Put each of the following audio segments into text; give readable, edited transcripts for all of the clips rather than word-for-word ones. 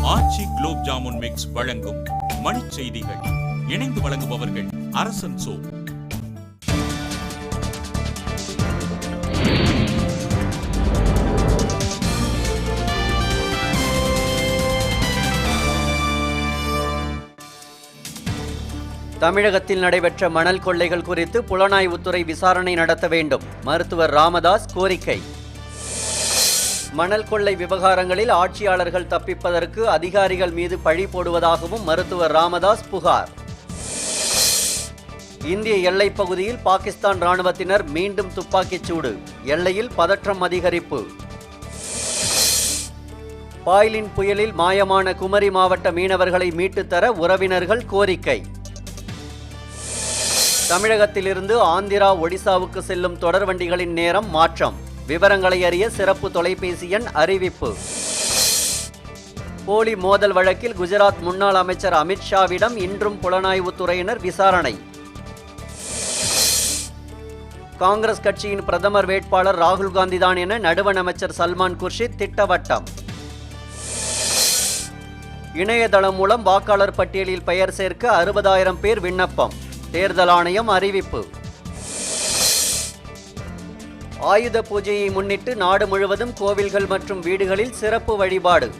ஆச்சி gulab jamun mix வழங்கும் மணிச் செய்திகள். இணைந்து வழங்குபவர்கள் அரசன் சோ. தமிழகத்தில் நடைபெற்ற மணல் கொள்ளைகள் குறித்து புலனாய்வுத்துறை விசாரணை நடத்த வேண்டும், மருத்துவர் ராமதாஸ் கோரிக்கை. மணல் கொள்ளை விவகாரங்களில் ஆட்சியாளர்கள் தப்பிப்பதற்கு அதிகாரிகள் மீது பழி போடுவதாகவும் மருத்துவர் ராமதாஸ் புகார். இந்திய எல்லைப் பகுதியில் பாகிஸ்தான் ராணுவத்தினர் மீண்டும் துப்பாக்கிச் சூடு, எல்லையில் பதற்றம் அதிகரிப்பு. பாய்லின் புயலில் மாயமான குமரி மாவட்ட மீனவர்களை மீட்டுத்தர உறவினர்கள் கோரிக்கை. தமிழகத்திலிருந்து ஆந்திரா, ஒடிசாவுக்கு செல்லும் தொடர்வண்டிகளின் நேரம் மாற்றம். விவரங்களை அறிய சிறப்பு தொலைபேசி எண் அறிவிப்பு. போலி மோதல் வழக்கில் குஜராத் முன்னாள் அமைச்சர் அமித்ஷாவிடம் இன்றும் புலனாய்வுத்துறையினர் விசாரணை. காங்கிரஸ் கட்சியின் பிரதமர் வேட்பாளர் ராகுல் காந்திதான் என நடுவண் அமைச்சர் சல்மான் குர்ஷித் திட்டவட்டம். இணையதளம் மூலம் வாக்காளர் பட்டியலில் பெயர் சேர்க்க 60,000 பேர் விண்ணப்பம், தேர்தல் ஆணையம் அறிவிப்பு. ஆயுத பூஜையை முன்னிட்டு நாடு முழுவதும் கோவில்கள் மற்றும் வீடுகளில் சிறப்பு வழிபாடு.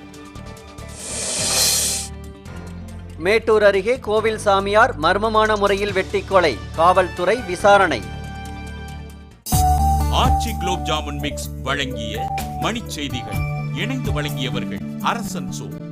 மேட்டூர் அருகே கோவில் சாமியார் மர்மமான முறையில் வெட்டி கொலை, காவல்துறை விசாரணை. ஆச்சி குலோப் ஜாமுன் மிக்ஸ் வழங்கிய மணிச் செய்திகள். இணைந்து வழங்கியவர்கள் அரசன் சோ.